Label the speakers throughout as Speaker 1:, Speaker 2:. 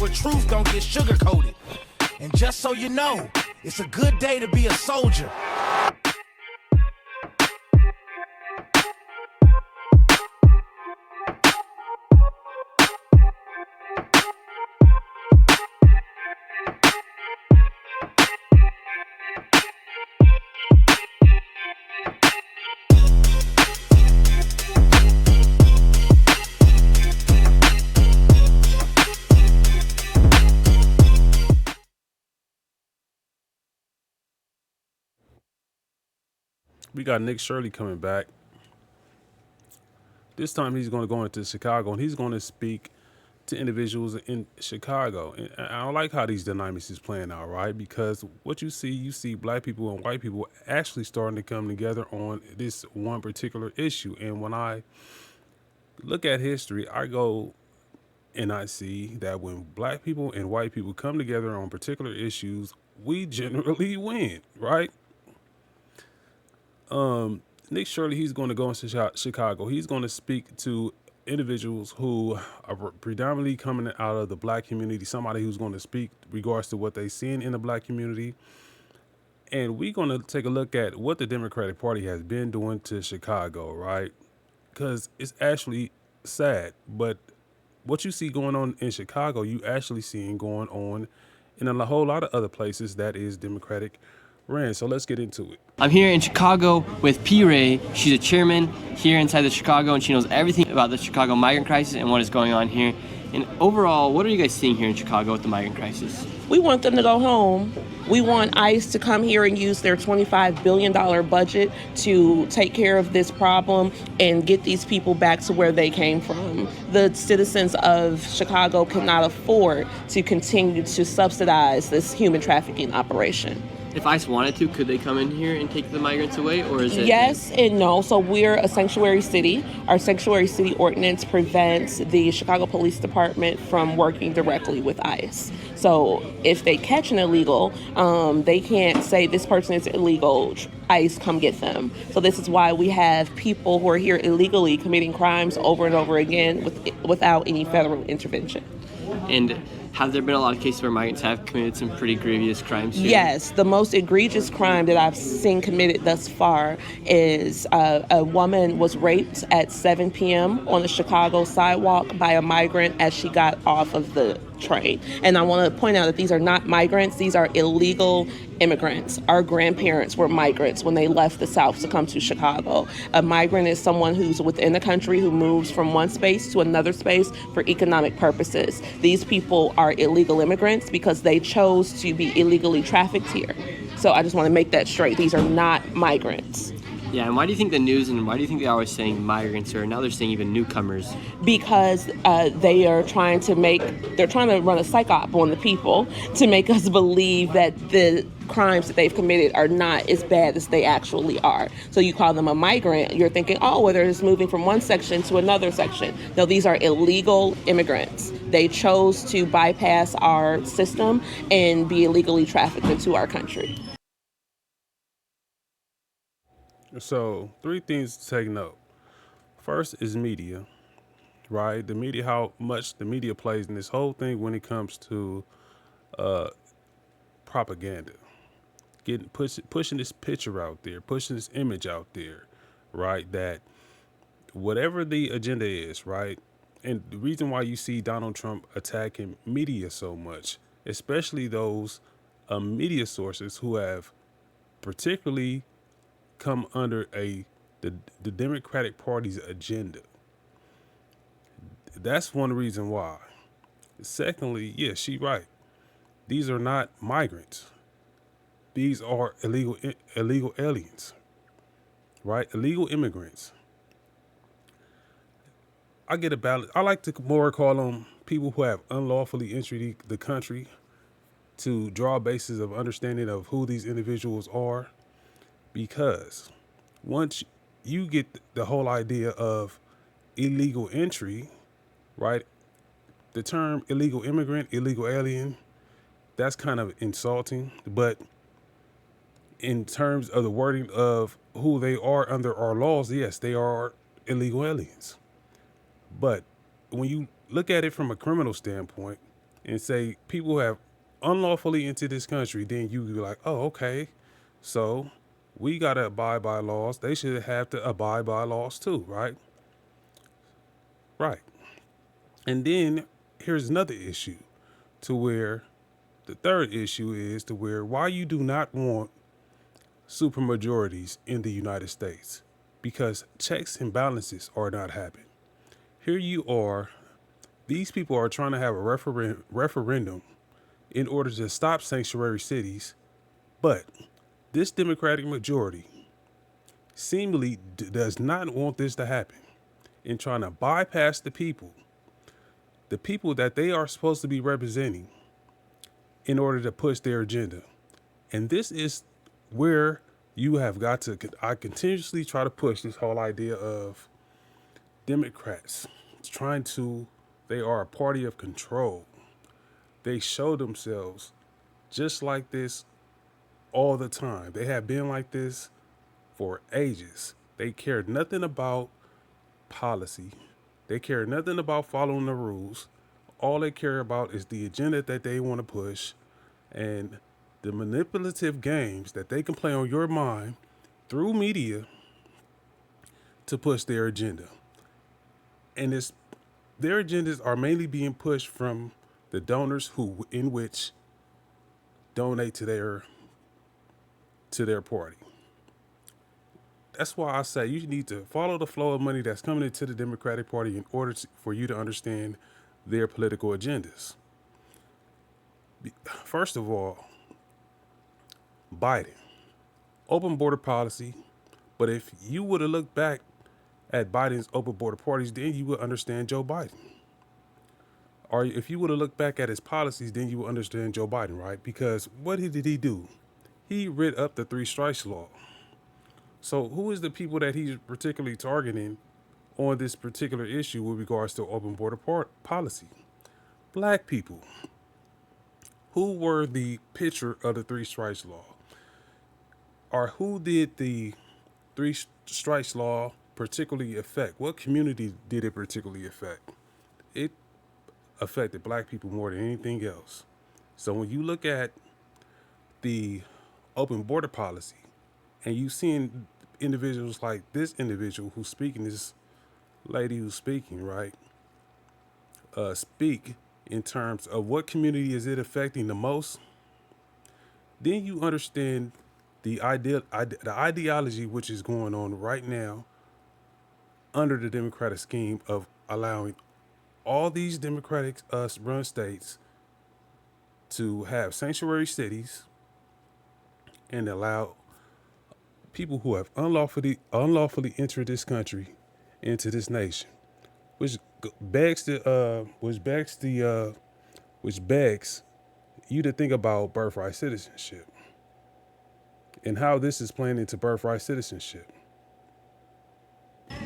Speaker 1: where truth don't get sugar-coated. And just so you know, it's a good day to be a soldier.
Speaker 2: We got Nick Shirley coming back. This time he's going to go into Chicago and he's going to speak to individuals in Chicago. And I don't like how these dynamics is playing out, right? Because what you see black people and white people actually starting to come together on this one particular issue. And when I look at history, I go and I see that when black people and white people come together on particular issues, we generally win, right? Nick Shirley, he's going to go into Chicago. He's going to speak to individuals who are predominantly coming out of the black community, somebody who's going to speak regards to what they've seen in the black community. And we're going to take a look at what the Democratic Party has been doing to Chicago, right? Because it's actually sad. But what you see going on in Chicago, you actually seeing going on in a whole lot of other places that is Democratic ran. So let's get into it.
Speaker 3: I'm here in Chicago with P. Ray. She's a chairman here inside the Chicago, and she knows everything about the Chicago migrant crisis and what is going on here. And overall, what are you guys seeing here in Chicago with the migrant crisis?
Speaker 4: We want them to go home. We want ICE to come here and use their $25 billion budget to take care of this problem and get these people back to where they came from. The citizens of Chicago cannot afford to continue to subsidize this human trafficking operation.
Speaker 3: If ICE wanted to, could they come in here and take the migrants away, or is it?
Speaker 4: Yes and no. So we're a sanctuary city. Our sanctuary city ordinance prevents the Chicago Police Department from working directly with ICE. So if they catch an illegal, they can't say this person is illegal, ICE come get them. So this is why we have people who are here illegally committing crimes over and over again without any federal intervention.
Speaker 3: And have there been a lot of cases where migrants have committed some pretty grievous crimes here?
Speaker 4: Yes, the most egregious crime that I've seen committed thus far is a woman was raped at 7 p.m. on the Chicago sidewalk by a migrant as she got off of the train. And I want to point out that these are not migrants, these are illegal immigrants. Our grandparents were migrants when they left the South to come to Chicago. A migrant is someone who's within the country who moves from one space to another space for economic purposes. These people are illegal immigrants because they chose to be illegally trafficked here. So I just want to make that straight. These are not migrants.
Speaker 3: Yeah, and why do you think the news and why do you think they're always saying migrants, or now they're saying even newcomers?
Speaker 4: Because they're trying to run a psych op on the people to make us believe that the crimes that they've committed are not as bad as they actually are. So you call them a migrant, you're thinking, oh, well, they're just moving from one section to another section. No, these are illegal immigrants. They chose to bypass our system and be illegally trafficked into our country.
Speaker 2: So 3 things to take note. First is media, right? The media, how much the media plays in this whole thing when it comes to propaganda, pushing this picture out there, pushing this image out there, right? That whatever the agenda is, right? And the reason why you see Donald Trump attacking media so much, especially those media sources who have particularly come under the Democratic Party's agenda. That's one reason why. Secondly, yes, she's right. These are not migrants. These are illegal aliens, right? Illegal immigrants. I get a balance. I like to more call them people who have unlawfully entered the country to draw bases of understanding of who these individuals are. Because once you get the whole idea of illegal entry, right? The term illegal immigrant, illegal alien, that's kind of insulting. But in terms of the wording of who they are under our laws, yes, they are illegal aliens. But when you look at it from a criminal standpoint, and say people have unlawfully entered this country, then you be like, oh, okay, so we got to abide by laws. They should have to abide by laws too, right? Right. And then here's another issue to where the third issue is to where why you do not want supermajorities in the United States, because checks and balances are not happening. Here you are, these people are trying to have a referendum in order to stop sanctuary cities, but this Democratic majority seemingly does not want this to happen and trying to bypass the people that they are supposed to be representing in order to push their agenda. And this is where you have got to, I continuously try to push this whole idea of Democrats they are a party of control. They show themselves just like this all the time. They have been like this for ages. They care nothing about policy. They care nothing about following the rules. All they care about is the agenda that they want to push and the manipulative games that they can play on your mind through media to push their agenda. And their agendas are mainly being pushed from the donors in which donate to their party. That's why I say you need to follow the flow of money that's coming into the Democratic Party in order for you to understand their political agendas. First of all, Biden, open border policy. But if you would have looked back at Biden's open border policies, then you would understand Joe Biden. Or if you would have looked back at his policies, then you would understand Joe Biden, right? Because what did he do? He rid up the 3 strikes law. So who is the people that he's particularly targeting on this particular issue with regards to open border policy? Black people. Who were the picture of the 3 strikes law? Or who did the 3 strikes law particularly affect? What community did it particularly affect? It affected black people more than anything else. So when you look at the open border policy and you seeing individuals like this individual who's speaking, this lady who's speaking, right? Speak in terms of what community is it affecting the most, then you understand the ideology which is going on right now under the Democratic scheme of allowing all these Democratic run states to have sanctuary cities and allow people who have unlawfully entered this country into this nation, which begs you to think about birthright citizenship and how this is playing into birthright citizenship.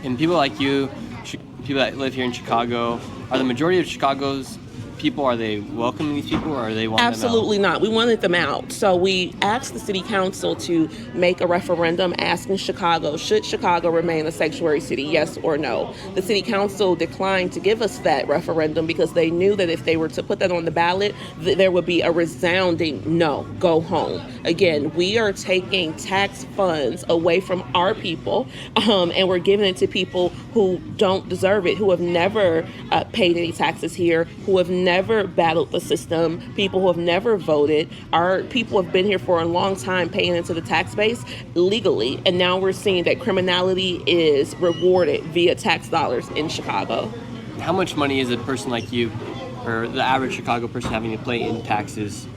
Speaker 3: And people like you, people that live here in Chicago, are the majority of Chicago's people, are they welcoming these people, or are they wanting
Speaker 4: Absolutely
Speaker 3: them out?
Speaker 4: not. We wanted them out. So we asked the city council to make a referendum asking Chicago, should Chicago remain a sanctuary city, yes or no? The city council declined to give us that referendum because they knew that if they were to put that on the ballot, there would be a resounding no, go home. Again, we are taking tax funds away from our people, and we're giving it to people who don't deserve it, who have never paid any taxes here, who have never battled the system, people who have never voted. Our people have been here for a long time paying into the tax base legally, and now we're seeing that criminality is rewarded via tax dollars in Chicago.
Speaker 3: How much money is a person like you, or the average Chicago person, having to pay in taxes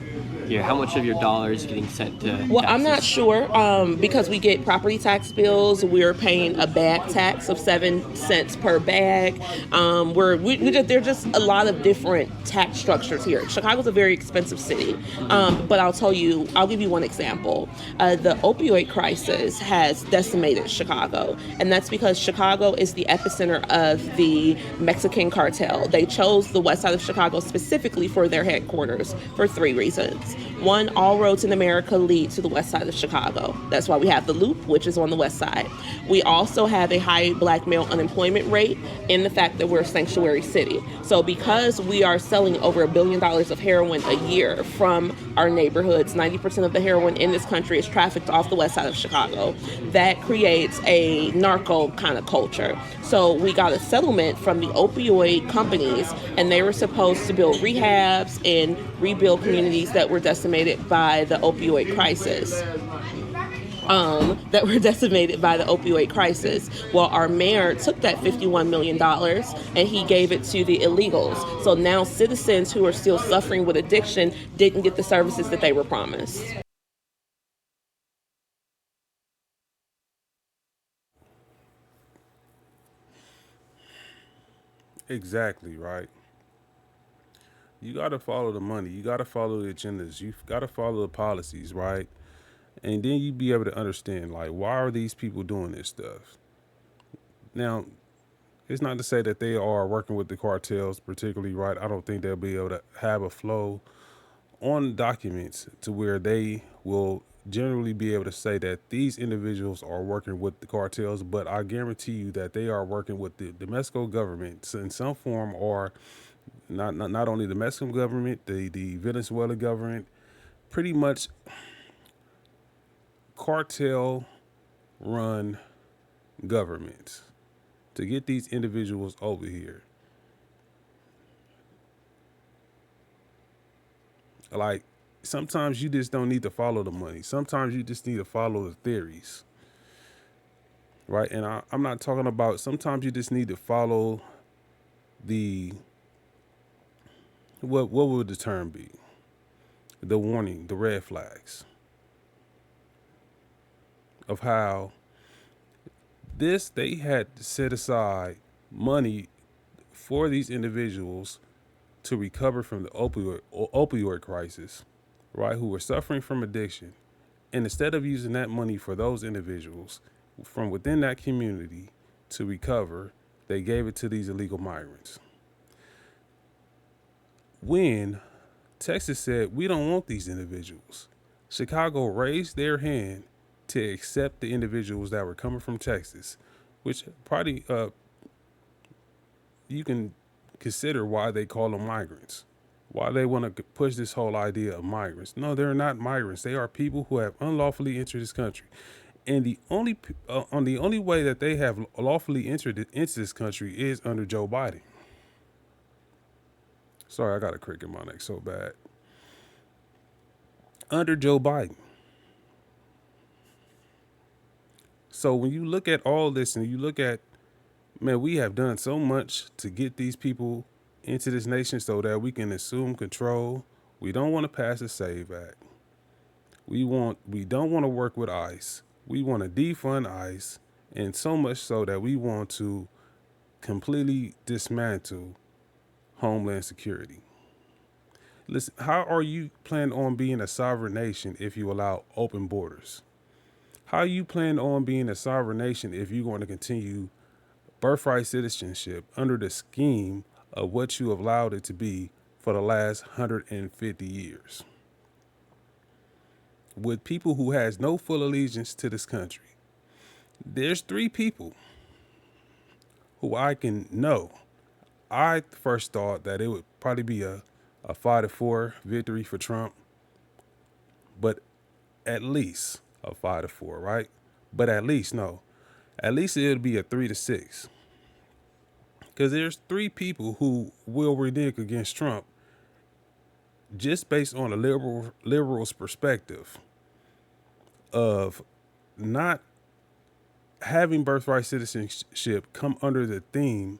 Speaker 3: here? How much of your dollars is getting sent to
Speaker 4: Well,
Speaker 3: taxes?
Speaker 4: I'm not sure because we get property tax bills. We're paying a bag tax of 7 cents per bag. There are just a lot of different tax structures here. Chicago's a very expensive city, but I'll give you one example. The opioid crisis has decimated Chicago, and that's because Chicago is the epicenter of the Mexican cartel. They chose the west side of Chicago specifically for their headquarters for 3 reasons. One, all roads in America lead to the west side of Chicago. That's why we have the Loop, which is on the west side. We also have a high black male unemployment rate in the fact that we're a sanctuary city. So because we are selling over $1 billion of heroin a year from our neighborhoods, 90% of the heroin in this country is trafficked off the west side of Chicago. That creates a narco kind of culture. So we got a settlement from the opioid companies, and they were supposed to build rehabs and rebuild communities that were decimated by the opioid crisis. Well, our mayor took that $51 million and he gave it to the illegals. So now citizens who are still suffering with addiction didn't get the services that they were promised.
Speaker 2: Exactly, right? You got to follow the money. You got to follow the agendas. You got to follow the policies, right? And then you be able to understand, like, why are these people doing this stuff? Now, it's not to say that they are working with the cartels particularly, right? I don't think they'll be able to have a flow on documents to where they will generally be able to say that these individuals are working with the cartels, but I guarantee you that they are working with the Mexico government in some form, or not only the Mexican government, the Venezuelan government, pretty much cartel run governments to get these individuals over here. Like, sometimes you just don't need to follow the money. Sometimes you just need to follow the theories, right? And I'm not talking about, sometimes you just need to follow the, what would the term be? The warning, the red flags of how they had set aside money for these individuals to recover from the opioid crisis, right? Who were suffering from addiction. And instead of using that money for those individuals from within that community to recover, they gave it to these illegal migrants. When Texas said, we don't want these individuals, Chicago raised their hand to accept the individuals that were coming from Texas, which probably you can consider why they call them migrants, why they want to push this whole idea of migrants. No, they're not migrants. They are people who have unlawfully entered this country. And the only way that they have lawfully entered into this country is under Joe Biden. Sorry, I got a crick in my neck so bad. Under Joe Biden. So when you look at all this and you look at, man, we have done so much to get these people into this nation so that we can assume control. We don't want to pass the SAVE Act. We don't want to work with ICE. We want to defund ICE, and so much so that we want to completely dismantle Homeland Security. Listen, how are you planning on being a sovereign nation if you allow open borders? How you plan on being a sovereign nation if you're going to continue birthright citizenship under the scheme of what you have allowed it to be for the last 150 years? With people who has no full allegiance to this country. There's 3 people who I can know. I first thought that it would probably be a 5-4 victory for Trump, but at least a 5-4, right? But at least it'll be a 3-6. Because there's 3 people who will renege against Trump just based on a liberal's perspective of not having birthright citizenship come under the theme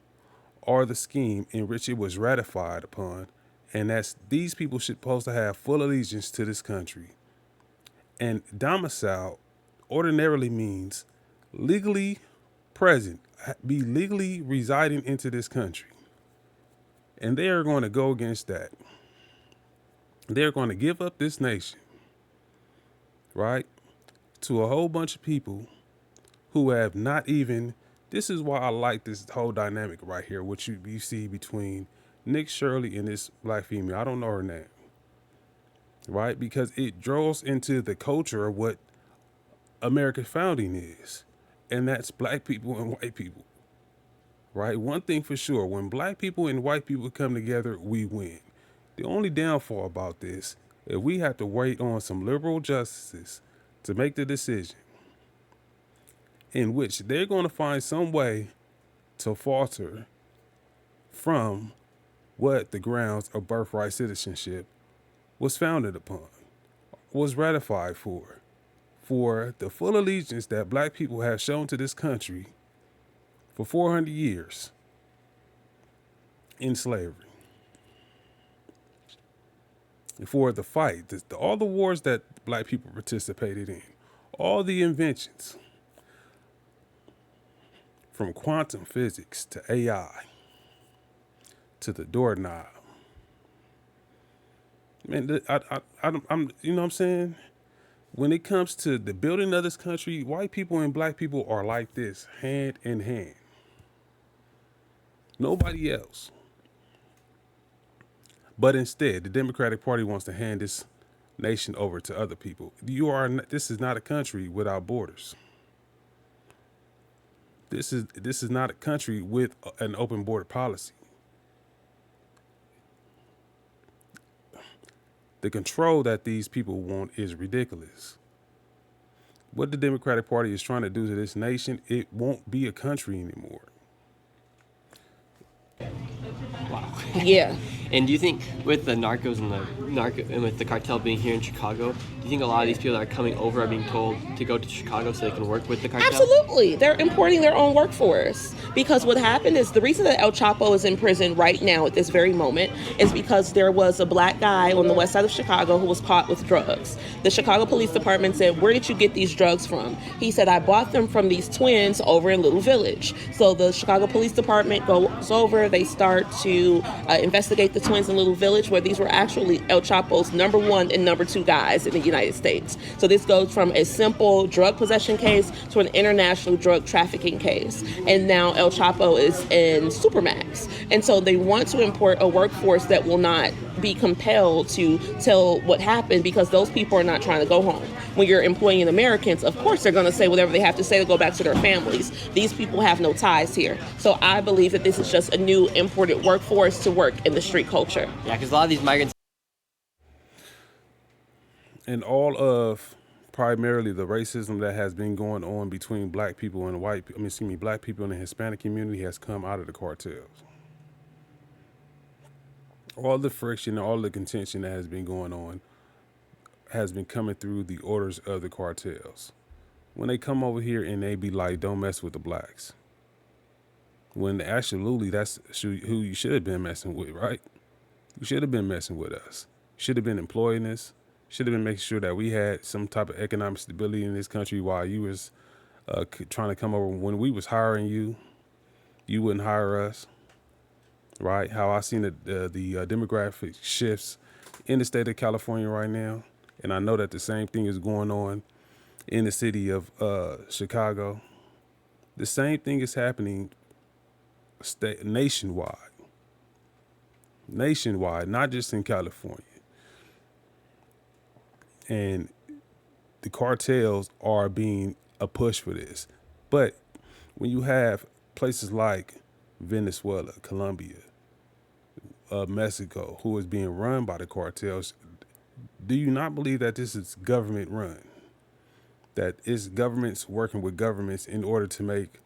Speaker 2: or the scheme in which it was ratified upon, and that's these people should supposed to have full allegiance to this country. And domicile ordinarily means legally present, be legally residing into this country. And they are going to go against that. They're going to give up this nation, right, to a whole bunch of people who have not even, this is why I like this whole dynamic right here, which you see between Nick Shirley and this black female. I don't know her name. right? Because it draws into the culture of what America's founding is, and that's black people and white people, right? One thing for sure, when black people and white people come together, we win. The only downfall about this is we have to wait on some liberal justices to make the decision in which they're going to find some way to falter from what the grounds of birthright citizenship was founded upon, was ratified for the full allegiance that black people have shown to this country for 400 years in slavery. For the fight, all the wars that black people participated in, all the inventions, from quantum physics to AI to the doorknob. Man, I'm, you know what I'm saying? When it comes to the building of this country, white people and black people are like this, hand in hand. Nobody else. But instead, the Democratic Party wants to hand this nation over to other people. This is not a country without borders. This is not a country with an open border policy. The control that these people want is ridiculous. What the Democratic Party is trying to do to this nation, it won't be a country anymore.
Speaker 3: Wow.
Speaker 4: Yeah.
Speaker 3: And do you think with the narcos and with the cartel being here in Chicago, do you think a lot of these people that are coming over are being told to go to Chicago so they can work with the cartel?
Speaker 4: Absolutely. They're importing their own workforce. Because what happened is the reason that El Chapo is in prison right now at this very moment is because there was a black guy on the west side of Chicago who was caught with drugs. The Chicago Police Department said, "Where did you get these drugs from?" He said, "I bought them from these twins over in Little Village." So the Chicago Police Department goes over, they start to investigate the twins in Little Village, where these were actually El Chapo's number 1 and number 2 guys in the United States. So this goes from a simple drug possession case to an international drug trafficking case. And now El Chapo is in Supermax. And so they want to import a workforce that will not be compelled to tell what happened, because those people are not trying to go home. When you're employing Americans, of course they're going to say whatever they have to say to go back to their families. These people have no ties here. So I believe that this is just a new imported workforce to work in the street culture.
Speaker 3: Yeah, because a lot of these migrants.
Speaker 2: And all of primarily the racism that has been going on between black people and black people in the Hispanic community has come out of the cartels. All the friction, all the contention that has been going on has been coming through the orders of the cartels. When they come over here and they be like, "Don't mess with the blacks," when absolutely that's who you should have been messing with, right? You should have been messing with us. Should have been employing us. Should have been making sure that we had some type of economic stability in this country while you was trying to come over. When we was hiring you, you wouldn't hire us, right? How I seen the demographic shifts in the state of California right now, and I know that the same thing is going on in the city of Chicago. The same thing is happening nationwide, not just in California. And the cartels are being a push for this. But when you have places like Venezuela, Colombia, Mexico, who is being run by the cartels, do you not believe that this is government run? That it's governments working with governments in order to make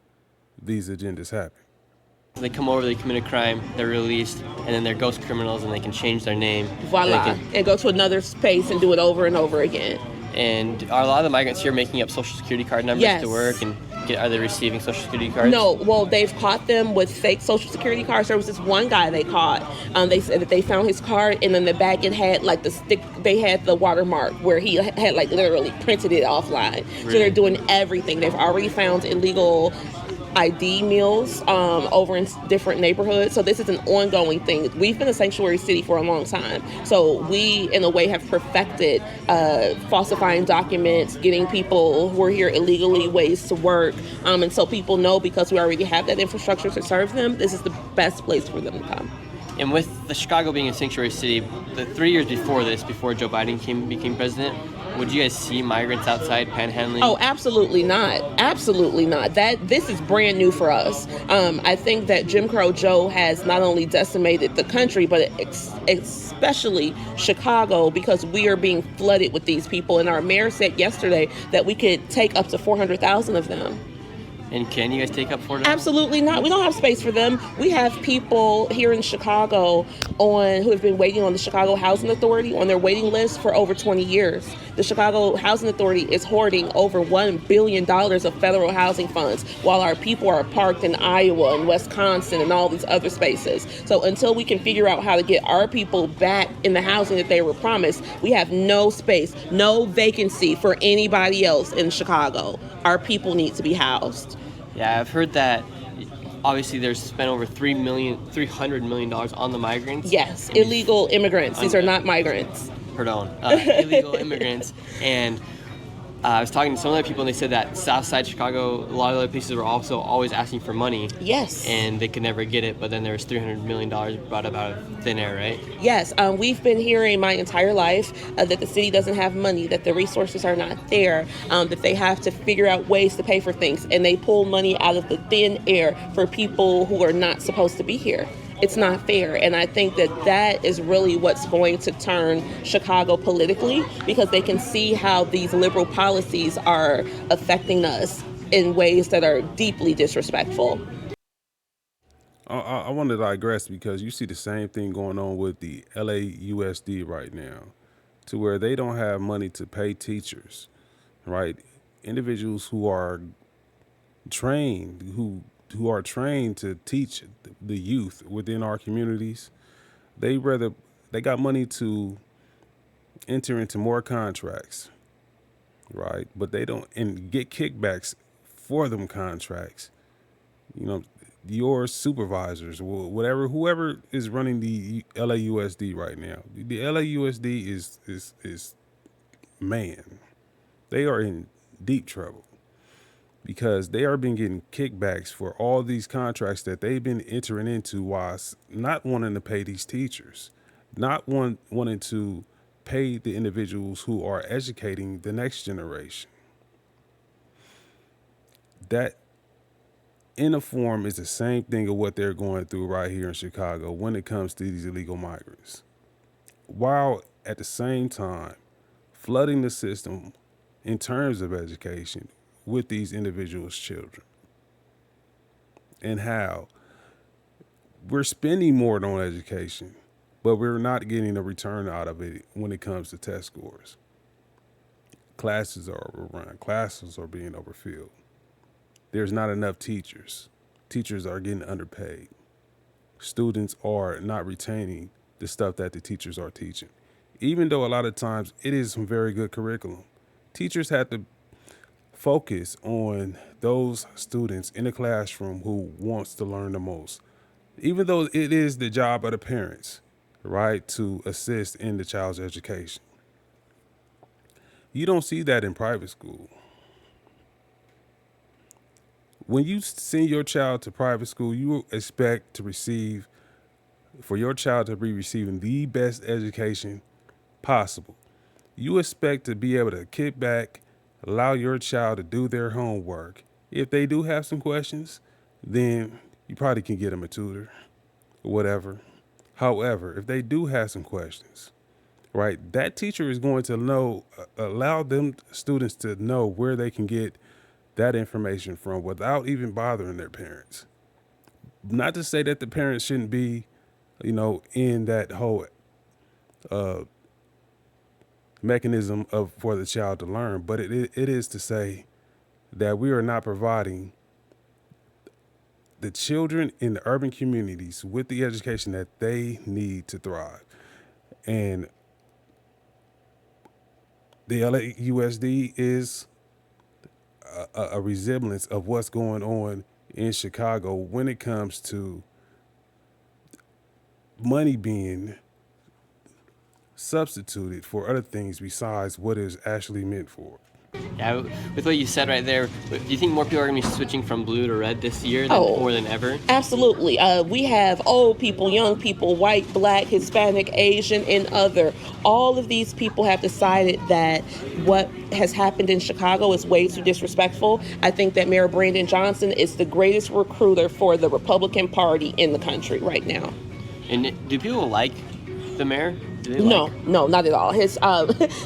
Speaker 2: these agendas happen?
Speaker 3: They come over, they commit a crime, they're released, and then they're ghost criminals and they can change their name.
Speaker 4: Voila. And go to another space and do it over and over again.
Speaker 3: And are a lot of the migrants here making up social security card numbers
Speaker 4: Yes.
Speaker 3: to work? And are they receiving social security cards?
Speaker 4: No, well, they've caught them with fake social security cards. There was this one guy they caught. They said that they found his card, and in the back it had like the stick. They had the watermark where he had like literally printed it offline.
Speaker 3: Really?
Speaker 4: So they're doing everything. They've already found illegal ID meals over in different neighborhoods. So this is an ongoing thing. We've been a sanctuary city for a long time. So we, in a way, have perfected falsifying documents, getting people who are here illegally ways to work. And so people know, because we already have that infrastructure to serve them, this is the best place for them to come.
Speaker 3: And with the Chicago being a sanctuary city, the 3 years before this, before Joe Biden became president, would you guys see migrants outside panhandling?
Speaker 4: Oh, absolutely not. Absolutely not. This is brand new for us. I think that Jim Crow Joe has not only decimated the country, but especially Chicago, because we are being flooded with these people. And our mayor said yesterday that we could take up to 400,000 of them.
Speaker 3: And can you guys take up 400?
Speaker 4: Absolutely not. We don't have space for them. We have people here in Chicago who have been waiting on the Chicago Housing Authority on their waiting list for over 20 years. The Chicago Housing Authority is hoarding over $1 billion of federal housing funds, while our people are parked in Iowa and Wisconsin and all these other spaces. So until we can figure out how to get our people back in the housing that they were promised, we have no space, no vacancy for anybody else in Chicago. Our people need to be housed.
Speaker 3: Yeah, I've heard that obviously there's spent over $300 million on the migrants.
Speaker 4: Yes, illegal immigrants. These are not migrants.
Speaker 3: Pardon, illegal immigrants. And I was talking to some other people, and they said that Southside Chicago, a lot of other places were also always asking for money.
Speaker 4: Yes.
Speaker 3: And they could never get it, but then there was $300 million brought up out of thin air, right?
Speaker 4: Yes, we've been hearing my entire life that the city doesn't have money, that the resources are not there, that they have to figure out ways to pay for things, and they pull money out of the thin air for people who are not supposed to be here. It's not fair. And I think that is really what's going to turn Chicago politically, because they can see how these liberal policies are affecting us in ways that are deeply disrespectful.
Speaker 2: I want to digress because you see the same thing going on with the LAUSD right now, to where they don't have money to pay teachers, right? Individuals who are trained, who are trained to teach the youth within our communities. They got money to enter into more contracts, right? But they don't and get kickbacks for them contracts. You know, your supervisors, whoever is running the LAUSD right now. The LAUSD is man, they are in deep trouble, because they are been getting kickbacks for all these contracts that they've been entering into, while not wanting to pay these teachers, not wanting to pay the individuals who are educating the next generation. That, in a form, is the same thing of what they're going through right here in Chicago when it comes to these illegal migrants, while at the same time flooding the system in terms of education with these individuals' children, and how we're spending more on education, but we're not getting a return out of it when it comes to test scores. Classes are overrun. Classes are being overfilled. There's not enough teachers. Teachers are getting underpaid. Students are not retaining the stuff that the teachers are teaching. Even though a lot of times it is some very good curriculum, teachers have to focus on those students in the classroom who wants to learn the most, even though it is the job of the parents, right, to assist in the child's education. You don't see that in private school. When you send your child to private school, you expect for your child to be receiving the best education possible. You expect to be able to kick back, allow your child to do their homework. If they do have some questions, then you probably can get them a tutor or whatever. However, if they do have some questions, right, that teacher is going to allow them students to know where they can get that information from without even bothering their parents. Not to say that the parents shouldn't be, in that whole mechanism for the child to learn, but it is to say that we are not providing the children in the urban communities with the education that they need to thrive. And the LAUSD is a resemblance of what's going on in Chicago when it comes to money being substituted for other things besides what is actually meant for.
Speaker 3: Yeah, with what you said right there, do you think more people are going to be switching from blue to red this year than
Speaker 4: Oh,
Speaker 3: more than ever?
Speaker 4: absolutely. We have old people, young people, white, black, Hispanic, Asian, and other. All of these people have decided that what has happened in Chicago is way too disrespectful. I think that Mayor Brandon Johnson is the greatest recruiter for the Republican Party in the country right now.
Speaker 3: And do people like the mayor? Do they
Speaker 4: No,
Speaker 3: like?
Speaker 4: no, not at all. His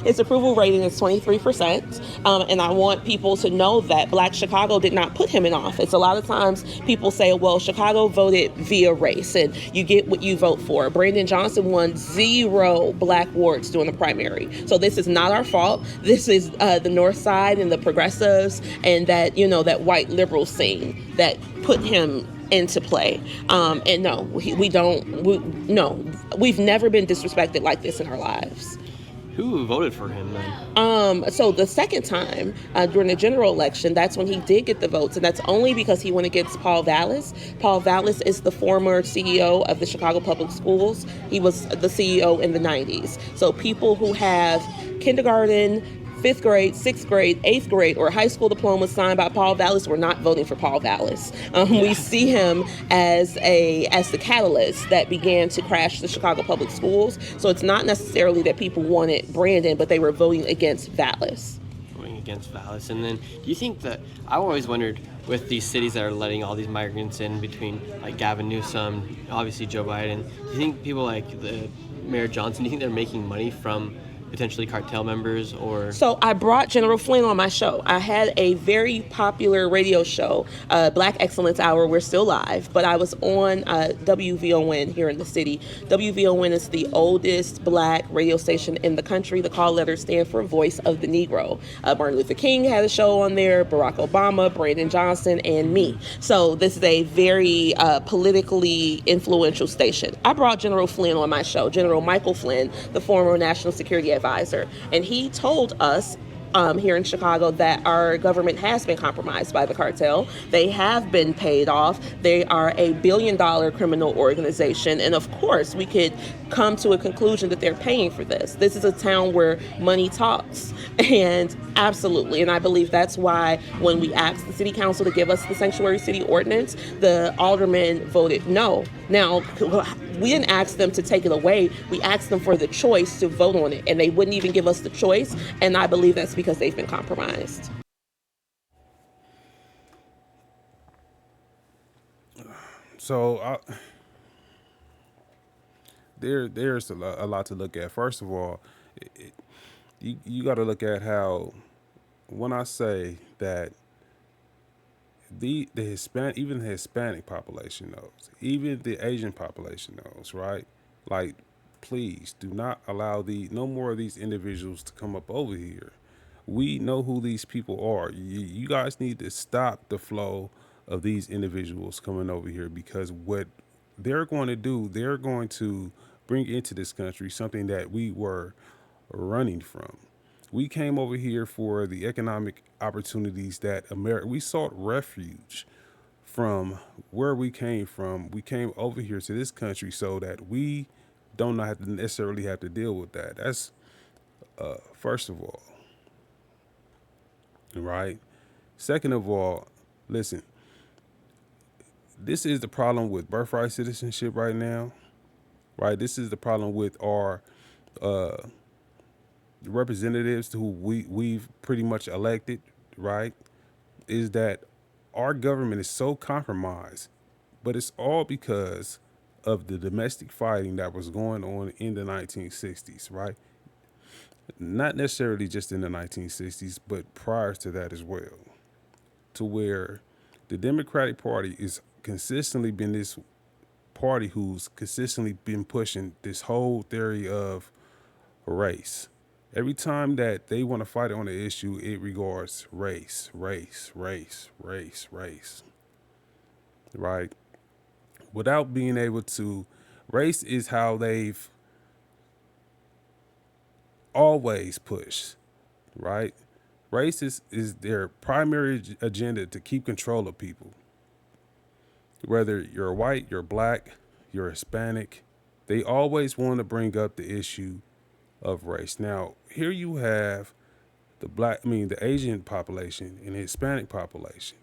Speaker 4: his approval rating is 23%, and I want people to know that Black Chicago did not put him in office. A lot of times, people say, "Well, Chicago voted via race, and you get what you vote for." Brandon Johnson won 0 Black wards during the primary, so this is not our fault. This is the North Side and the progressives and that that white liberal scene that put him into play. And no, we don't. No, we've never been disrespected like this in our lives.
Speaker 3: Who voted for him then?
Speaker 4: So the second time during the general election, that's when he did get the votes, and that's only because he went against Paul Vallis. Paul Vallis is the former CEO of the Chicago Public Schools. He was the CEO in the 90s. So people who have kindergarten, 5th grade, 6th grade, 8th grade, or high school diplomas signed by Paul Vallis, we're not voting for Paul Vallis. We see him as the catalyst that began to crash the Chicago public schools. So it's not necessarily that people wanted Brandon, but they were voting against Vallis.
Speaker 3: Voting against Vallis. And then do you think that, I've always wondered with these cities that are letting all these migrants in between like Gavin Newsom, obviously Joe Biden, do you think people like the Mayor Johnson, do you think they're making money from potentially cartel members? Or
Speaker 4: So I brought General Flynn on my show. I had a very popular radio show, Black Excellence Hour. We're still live, but I was on WVON here in the city. WVON is the oldest Black radio station in the country. The call letters stand for Voice of the Negro. Martin Luther King had a show on there, Barack Obama, Brandon Johnson, and me. So this is a very politically influential station. I brought General Flynn on my show, General Michael Flynn, the former National Security Advisor, and he told us here in Chicago that our government has been compromised by the cartel. They have been paid off. They are a billion-dollar criminal organization, and of course we could come to a conclusion that they're paying for this. This is a town where money talks, and absolutely, and I believe that's why when we asked the city council to give us the sanctuary city ordinance, the aldermen voted no. Now, we didn't ask them to take it away. We asked them for the choice to vote on it, and they wouldn't even give us the choice, and I believe that's because they've been compromised.
Speaker 2: So there's a lot to look at. First of all, you got to look at how, when I say that the Hispanic, even the Hispanic population knows, even the Asian population knows, right? Like, please do not allow no more of these individuals to come up over here. We know who these people are. You guys need to stop the flow of these individuals coming over here, because what they're going to do, they're going to bring into this country something that we were running from. We came over here for the economic opportunities that we sought refuge from where we came from. We came over here to this country so that we don't not have to necessarily have to deal with that. That's first of all, right? Second of all, listen, this is the problem with birthright citizenship right now, right? This is the problem with our representatives who we've pretty much elected, right? Is that our government is so compromised, but it's all because of the domestic fighting that was going on in the 1960s, right? Not necessarily just in the 1960s, but prior to that as well, to where the Democratic Party is consistently been this party who's consistently been pushing this whole theory of race. Every time that they want to fight on the issue, it regards race, race, race, race, race, right? Without being able to, race is how they've always pushed, right? Race is their primary agenda, to keep control of people. Whether you're white, you're black, you're Hispanic, they always want to bring up the issue of race. Now, here you have the Asian population and the Hispanic population,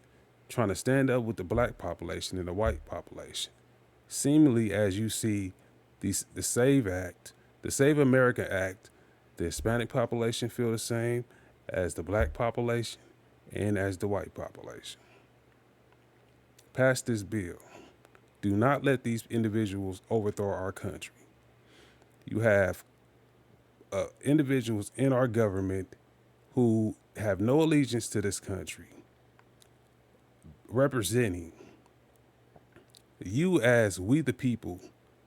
Speaker 2: trying to stand up with the black population and the white population. Seemingly, as you see the SAVE Act, the Save America Act, the Hispanic population feel the same as the black population and as the white population. Pass this bill. Do not let these individuals overthrow our country. You have individuals in our government who have no allegiance to this country representing you as we the people,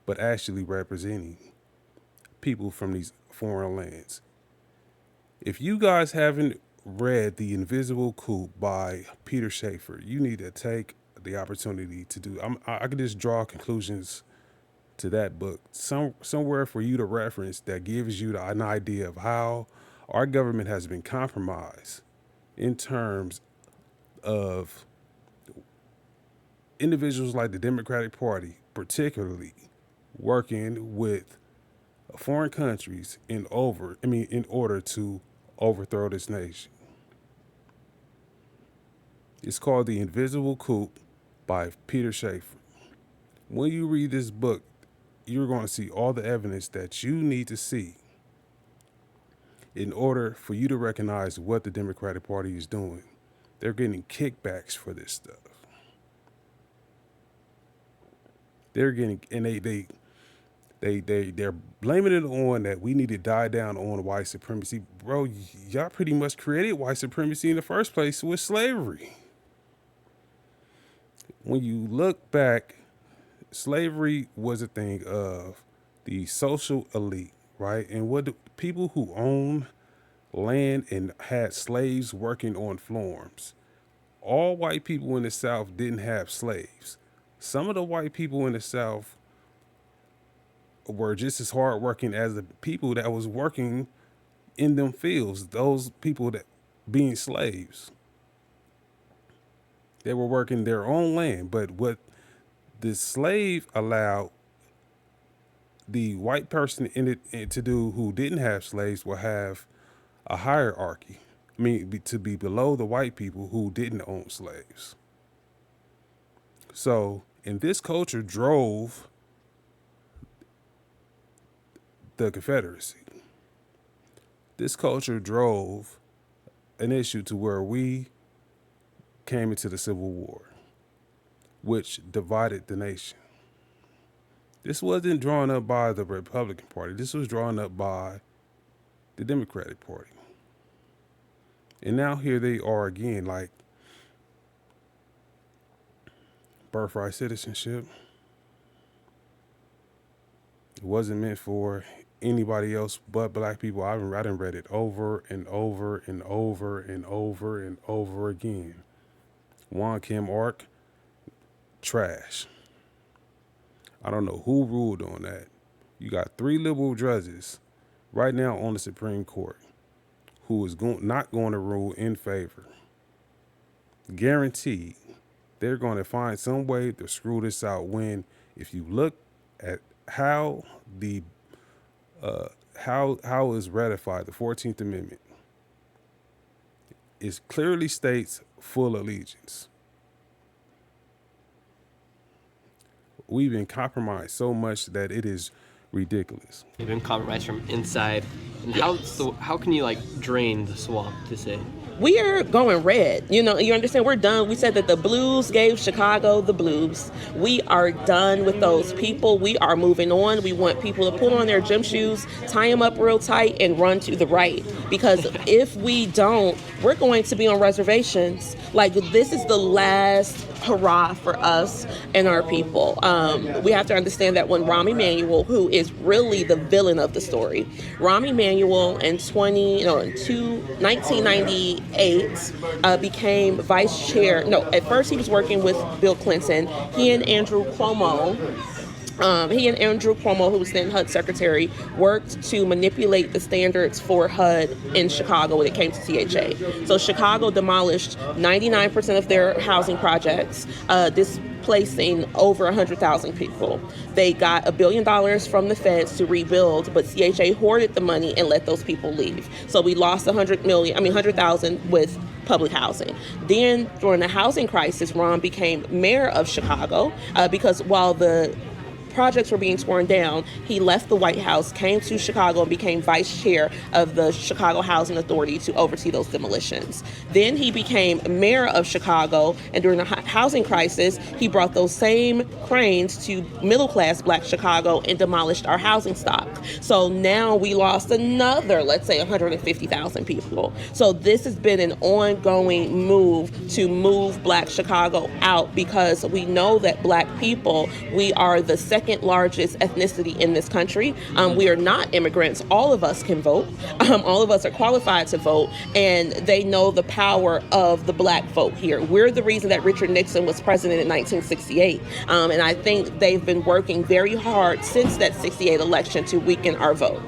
Speaker 2: but actually representing people from these foreign lands. If you guys haven't read The Invisible Coup by Peter Schaefer, you need to take the opportunity to do. I could just draw conclusions to that book, somewhere for you to reference that gives you an idea of how our government has been compromised in terms of individuals like the Democratic Party, particularly working with foreign countries in order to overthrow this nation. It's called The Invisible Coup by Peter Schaefer. When you read this book, you're going to see all the evidence that you need to see in order for you to recognize what the Democratic Party is doing. They're getting kickbacks for this stuff. They're getting, and they're blaming it on that we need to die down on white supremacy. Bro, y'all pretty much created white supremacy in the first place with slavery. When you look back, slavery was a thing of the social elite, right? And what the people who owned land and had slaves working on farms. All white people in the South didn't have slaves. Some of the white people in the South were just as hardworking as the people that was working in them fields, those people that being slaves. They were working their own land, but what the slave allowed the white person in it to do who didn't have slaves will have a hierarchy. To be below the white people who didn't own slaves. So, and this culture drove the Confederacy. This culture drove an issue to where we came into the Civil War, which divided the nation. This wasn't drawn up by the Republican Party. This was drawn up by the Democratic Party. And now here they are again, like birthright citizenship. It wasn't meant for anybody else but black people. I done read it over and over and over and over and over again. Juan Kim Ark, trash. I don't know who ruled on that. You got 3 liberal judges right now on the Supreme Court who is not going to rule in favor. Guaranteed, they're going to find some way to screw this out. When, if you look at how how is ratified, the 14th Amendment, it clearly states full allegiance. We've been compromised so much that it is ridiculous.
Speaker 3: They've been compromised from inside. And how can you drain the swamp, to say?
Speaker 4: We are going red. You understand? We're done. We said that the blues gave Chicago the blues. We are done with those people. We are moving on. We want people to put on their gym shoes, tie them up real tight, and run to the right. Because if we don't, we're going to be on reservations. This is the last hurrah for us and our people. We have to understand that when Rahm Emanuel, who is really the villain of the story, Rahm Emanuel in 1998 became vice chair. No, at first he was working with Bill Clinton. He and Andrew Cuomo He and Andrew Cuomo, who was then HUD secretary, worked to manipulate the standards for HUD in Chicago when it came to CHA. So Chicago demolished 99% of their housing projects, displacing over 100,000 people. They got $1 billion from the feds to rebuild, but CHA hoarded the money and let those people leave. So we lost 100,000 with public housing. Then during the housing crisis, Ron became mayor of Chicago because while the projects were being torn down, he left the White House, came to Chicago, and became vice chair of the Chicago Housing Authority to oversee those demolitions. Then he became mayor of Chicago, and during the housing crisis, he brought those same cranes to middle-class Black Chicago and demolished our housing stock. So now we lost another, let's say, 150,000 people. So this has been an ongoing move to move Black Chicago out because we know that Black people, we are the second largest ethnicity in this country. We are not immigrants. All of us can vote. All of us are qualified to vote, and they know the power of the Black vote here. We're the reason that Richard Nixon was president in 1968, and I think they've been working very hard since that 68 election to weaken our vote.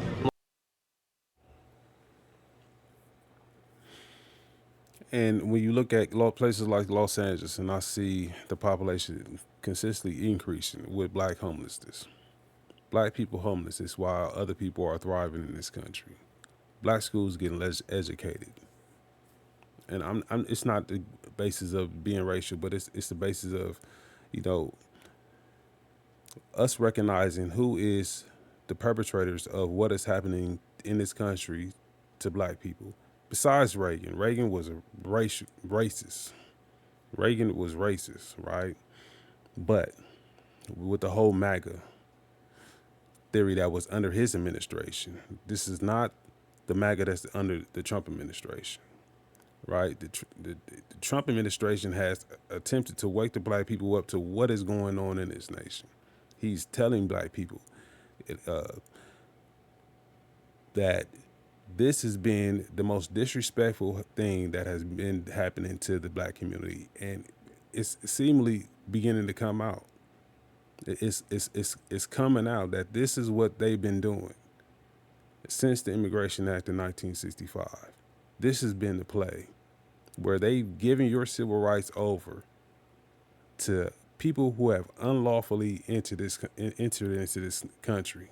Speaker 2: And when you look at places like Los Angeles, and I see the population consistently increasing with Black homelessness. Black people homelessness while other people are thriving in this country. Black schools getting less educated. And it's not the basis of being racial, but it's the basis of, you know, us recognizing who is the perpetrators of what is happening in this country to Black people. Besides Reagan, Reagan was a racist. Reagan was racist, right? But with the whole MAGA theory that was under his administration, this is not the MAGA that's under the Trump administration, right? The Trump administration has attempted to wake the Black people up to what is going on in this nation. He's telling Black people that this has been the most disrespectful thing that has been happening to the Black community, and it's seemingly beginning to come out. It's coming out that this is what they've been doing since the Immigration Act of 1965. This has been the play where they've given your civil rights over to people who have unlawfully entered into this country.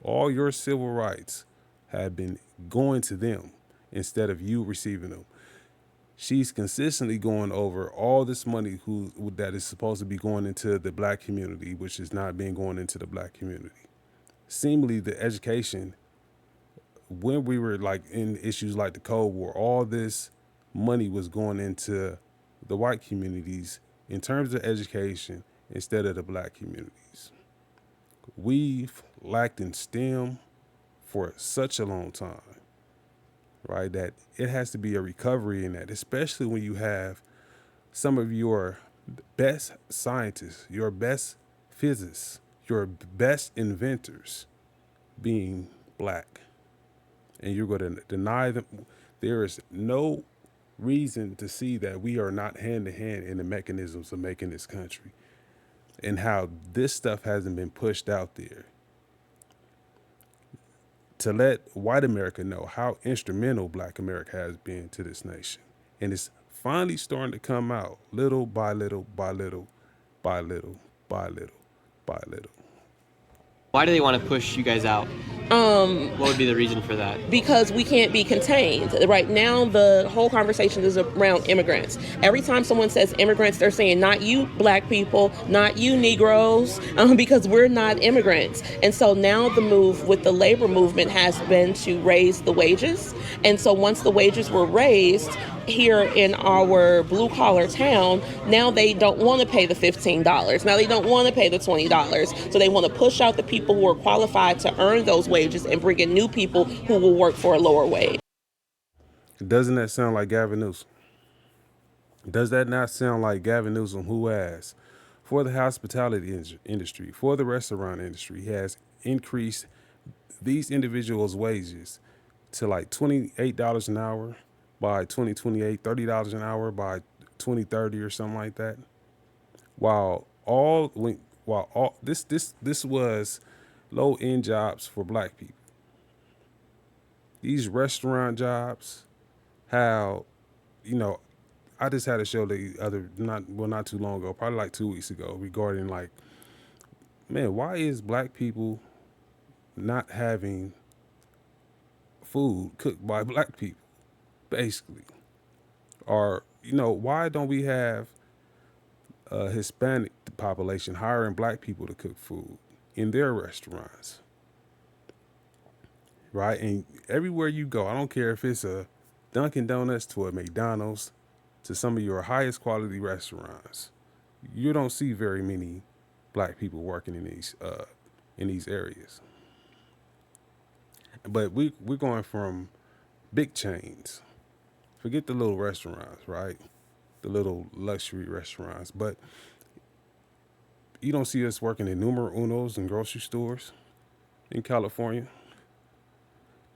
Speaker 2: All your civil rights have been going to them instead of you receiving them. She's consistently going over all this money that is supposed to be going into the Black community, which is not being going into the Black community. Seemingly, the education, when we were like in issues like the Cold War, all this money was going into the white communities in terms of education instead of the Black communities. We've lacked in STEM for such a long time, right, that it has to be a recovery in that, especially when you have some of your best scientists, your best physicists, your best inventors being Black. And you're going to deny them. There is no reason to see that we are not hand to hand in the mechanisms of making this country and how this stuff hasn't been pushed out there to let white America know how instrumental Black America has been to this nation. And it's finally starting to come out little by little by little by little by little by little.
Speaker 3: Why do they want to push you guys out? What would be the reason for that?
Speaker 4: Because we can't be contained. Right now, the whole conversation is around immigrants. Every time someone says immigrants, they're saying not you Black people, not you Negroes, because we're not immigrants. And so now the move with the labor movement has been to raise the wages. And so once the wages were raised, here in our blue collar town, now they don't want to pay the $15. Now they don't want to pay the $20. So they want to push out the people who are qualified to earn those wages and bring in new people who will work for a lower wage.
Speaker 2: Doesn't that sound like Gavin Newsom? Does that not sound like Gavin Newsom, who has, for the hospitality industry, for the restaurant industry, has increased these individuals' wages to like $28 an hour by 2028, $30 an hour by 2030 or something like that. While while all this was low end jobs for black people. These restaurant jobs, how, you know, I just had a show not too long ago, probably like 2 weeks ago, regarding like, man, why is black people not having food cooked by black people, basically? Or, why don't we have a Hispanic population hiring black people to cook food in their restaurants? Right? And everywhere you go, I don't care if it's a Dunkin' Donuts to a McDonald's to some of your highest quality restaurants, you don't see very many black people working in these areas. But we're going from big chains. Forget the little restaurants, right? The little luxury restaurants. But you don't see us working in numero unos and grocery stores in California.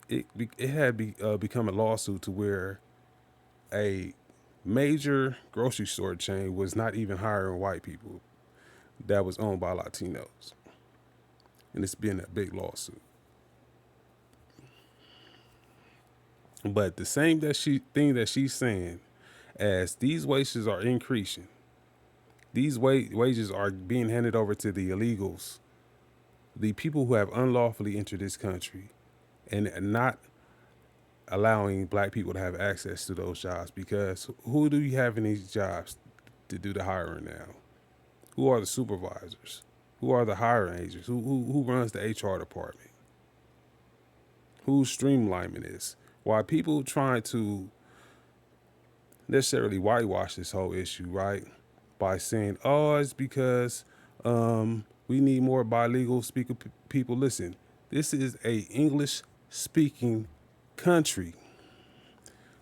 Speaker 2: It had become a lawsuit to where a major grocery store chain was not even hiring white people that was owned by Latinos. And it's been a big lawsuit. But the same thing that she's saying, as these wages are increasing, these wages are being handed over to the illegals, the people who have unlawfully entered this country, and not allowing black people to have access to those jobs. Because who do you have in these jobs to do the hiring now? Who are the supervisors? Who are the hiring agents? Who runs the HR department? Who's streamlining this? Why people trying to necessarily whitewash this whole issue, right? By saying, oh, it's because we need more bilingual speaker people. Listen, this is a English speaking country.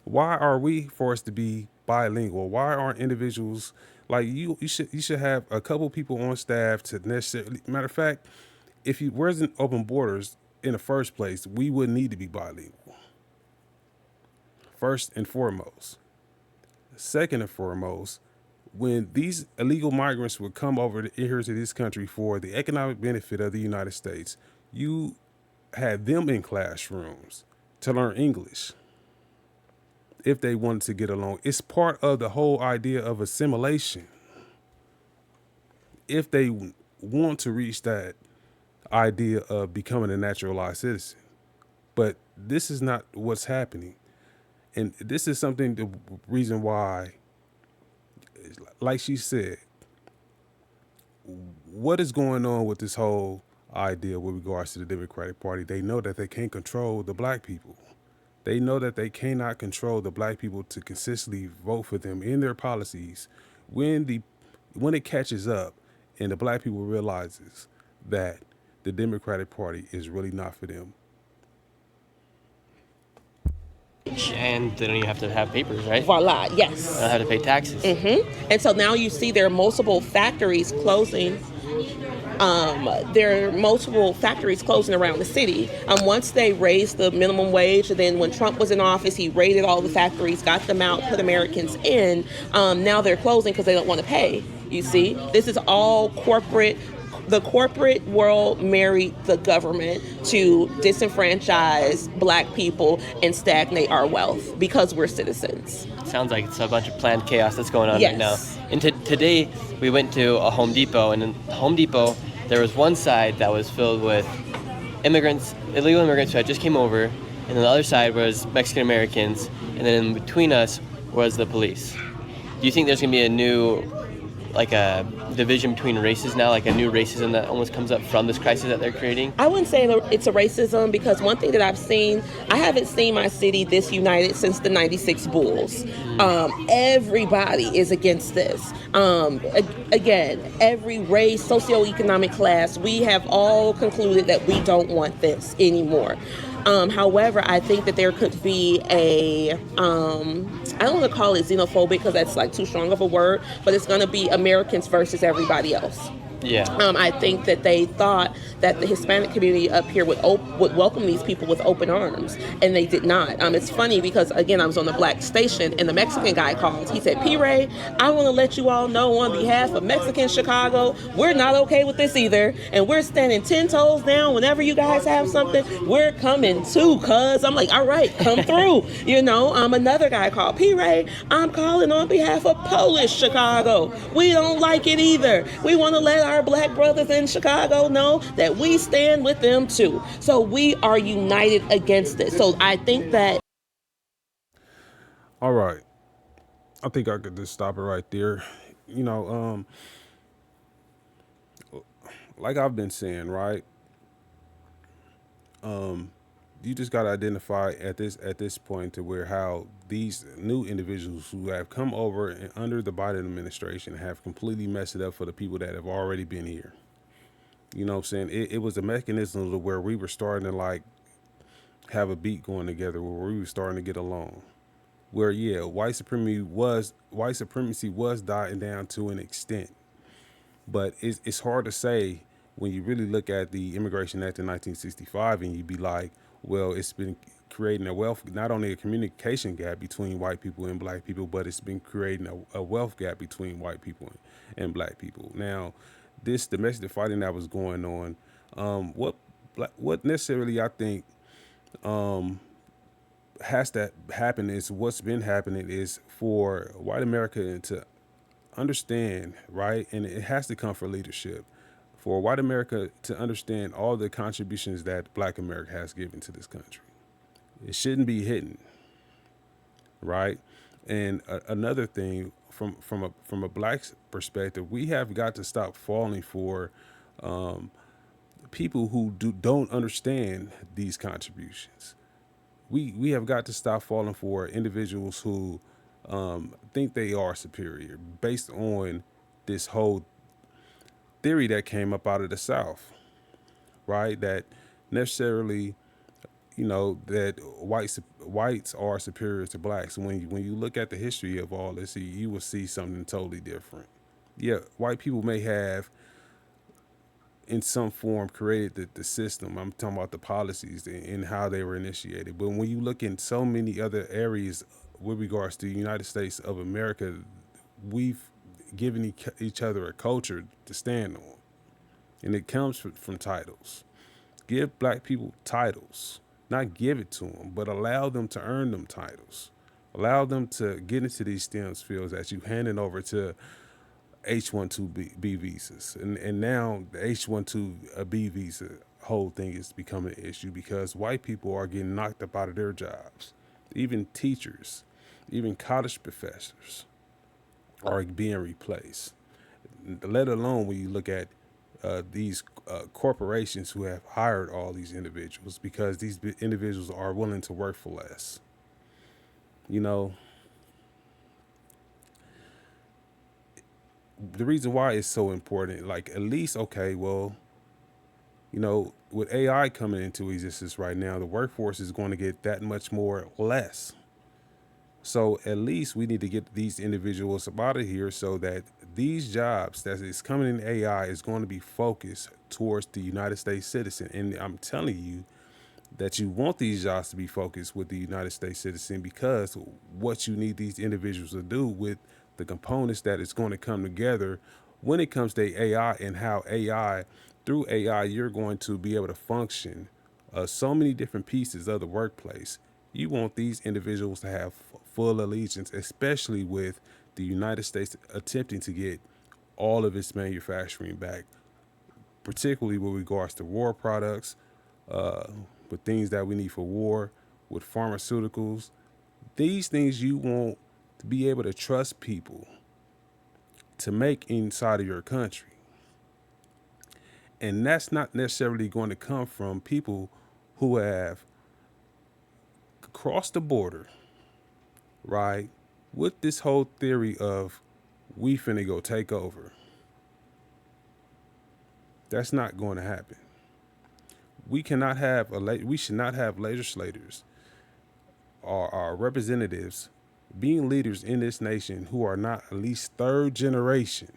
Speaker 2: Why are we forced to be bilingual? Why aren't individuals like you should have a couple people on staff to necessarily, matter of fact, if you wasn't open borders in the first place, we would need to be bilingual. First and foremost. Second and foremost, when these illegal migrants would come over here to this country for the economic benefit of the United States, you had them in classrooms to learn English if they wanted to get along. It's part of the whole idea of assimilation. If they want to reach that idea of becoming a naturalized citizen. But this is not what's happening. And this is the reason why, like she said, what is going on with this whole idea with regards to the Democratic Party? They know that they can't control the black people. They know that they cannot control the black people to consistently vote for them in their policies. When it catches up and the black people realizes that the Democratic Party is really not for them.
Speaker 3: And they don't even have to have papers, right?
Speaker 4: Voila, yes.
Speaker 3: They don't have to pay taxes.
Speaker 4: And so now you see there are multiple factories closing. There are multiple factories closing around the city. Once they raised the minimum wage, and then when Trump was in office, he raided all the factories, got them out, put Americans in. Now they're closing because they don't want to pay. You see, this is all corporate. The corporate world married the government to disenfranchise black people and stagnate our wealth because we're citizens.
Speaker 3: Sounds like it's a bunch of planned chaos that's going on
Speaker 4: Yes.
Speaker 3: right now. And today we went to a Home Depot, and in Home Depot there was one side that was filled with illegal immigrants who had just came over, and then the other side was Mexican Americans, and then in between us was the police. Do you think there's going to be a new, like a division between races now, like a new racism that almost comes up from this crisis that they're creating?
Speaker 4: I wouldn't say it's a racism, because one thing that I've seen, I haven't seen my city this united since the 96 Bulls. Everybody is against this. Again, every race, socioeconomic class, we have all concluded that we don't want this anymore. However, I think that there could be I don't want to call it xenophobic because that's like too strong of a word, but it's going to be Americans versus everybody else.
Speaker 3: Yeah.
Speaker 4: I think that they thought that the Hispanic community up here would welcome these people with open arms, and they did not. It's funny because, again, I was on the black station, and the Mexican guy called. He said, P. Ray, I want to let you all know on behalf of Mexican Chicago, we're not okay with this either, and we're standing 10 toes down. Whenever you guys have something, we're coming too, cuz. I'm like, all right, come through. Another guy called, P. Ray, I'm calling on behalf of Polish Chicago. We don't like it either. We want to let our black brothers in Chicago know that we stand with them too. So we are united against this. So I think that.
Speaker 2: All right. I think I could just stop it right there. You know, like I've been saying, right? You just got to identify at this point to where how these new individuals who have come over and under the Biden administration have completely messed it up for the people that have already been here. You know what I'm saying? It was a mechanism to where we were starting to like have a beat going together, where we were starting to get along. Where yeah, white supremacy was dying down to an extent, but it's hard to say when you really look at the Immigration Act of 1965 and you be like, well, it's been creating a wealth, not only a communication gap between white people and black people, but it's been creating a wealth gap between white people and black people. Now, this domestic fighting that was going on, what necessarily I think has to happen is what's been happening is for white America to understand, right? And it has to come from leadership. For white America to understand all the contributions that black America has given to this country. It shouldn't be hidden, right? And another thing from a black perspective, we have got to stop falling for people who don't understand these contributions. We have got to stop falling for individuals who think they are superior based on this whole theory that came up out of the South, right? That necessarily, that whites are superior to blacks. When you look at the history of all this, you will see something totally different. Yeah, white people may have in some form created the system. I'm talking about the policies and how they were initiated. But when you look in so many other areas with regards to the United States of America, we've given each other a culture to stand on. And it comes from titles. Give black people titles, not give it to them, but allow them to earn them titles. Allow them to get into these STEM fields that you handed over to H-1B visas. And now the H-1B visa whole thing is becoming an issue because white people are getting knocked up out of their jobs. Even teachers, even college professors are being replaced. Let alone when you look at these corporations who have hired all these individuals because these individuals are willing to work for less. You know, the reason why it's so important, like at least, okay, well, with AI coming into existence right now, the workforce is going to get that much more less. So at least we need to get these individuals up out of here so that these jobs that is coming in AI is going to be focused towards the United States citizen. And I'm telling you that you want these jobs to be focused with the United States citizen because what you need these individuals to do with the components that is going to come together when it comes to AI and how through AI, you're going to be able to function so many different pieces of the workplace. You want these individuals to have full allegiance, especially with the United States attempting to get all of its manufacturing back, particularly with regards to war products, with things that we need for war, with pharmaceuticals. These things you want to be able to trust people to make inside of your country. And that's not necessarily going to come from people who have crossed the border, right? With this whole theory of we finna go take over. That's not going to happen. We should not have legislators or our representatives being leaders in this nation who are not at least third generation,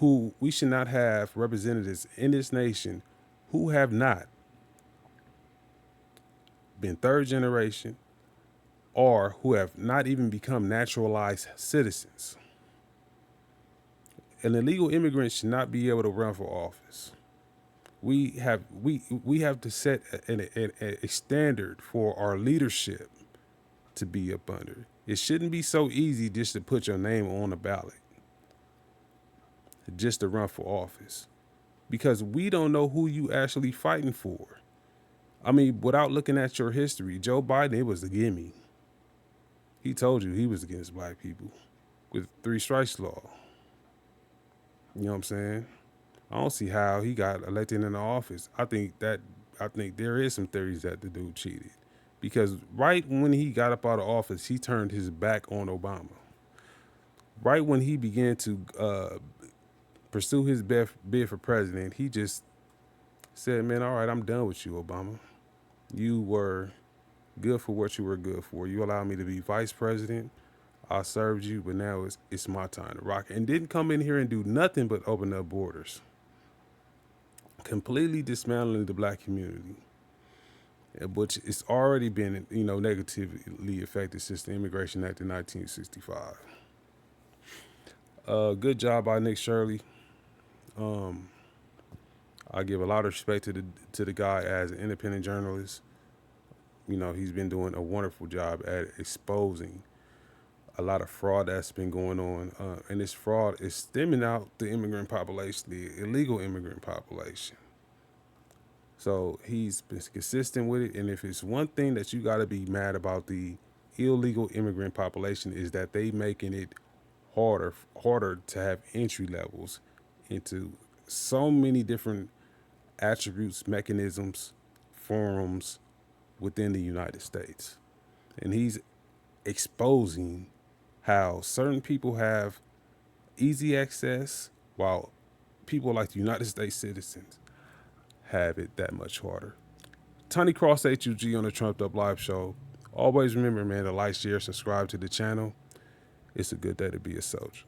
Speaker 2: we should not have representatives in this nation who have not been third generation or who have not even become naturalized citizens. An illegal immigrant should not be able to run for office. We have to set a standard for our leadership to be up under. It shouldn't be so easy just to put your name on a ballot, just to run for office, because we don't know who you actually fighting for. I mean, without looking at your history, Joe Biden, it was a gimme. He told you he was against black people with 3 strikes law. You know what I'm saying? I don't see how he got elected into office. I think there is some theories that the dude cheated, because right when he got up out of office, he turned his back on Obama. Right when he began to pursue his bid for president, he just said, man, all right, I'm done with you, Obama. You were good for what you were good for. You allowed me to be vice president. I served you, but now it's my time to rock. And didn't come in here and do nothing but open up borders, completely dismantling the black community, which it's already been, negatively affected since the Immigration Act of 1965. Good job by Nick Shirley. I give a lot of respect to the guy as an independent journalist. He's been doing a wonderful job at exposing a lot of fraud that's been going on. And this fraud is stemming out the immigrant population, the illegal immigrant population. So he's been consistent with it. And if it's one thing that you got to be mad about the illegal immigrant population, is that they making it harder to have entry levels into so many different attributes, mechanisms, forums within the United States. And he's exposing how certain people have easy access while people like the United States citizens have it that much harder. Tiny Cross-H.U.G on the Trumped Up Live Show. Always remember, man, to like, share, subscribe to the channel. It's a good day to be a soldier.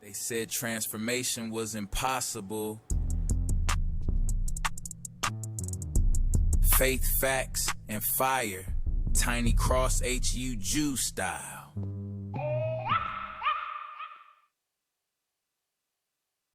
Speaker 1: They said transformation was impossible. Faith, facts, and fire. Tiny Cross-H.U.G style.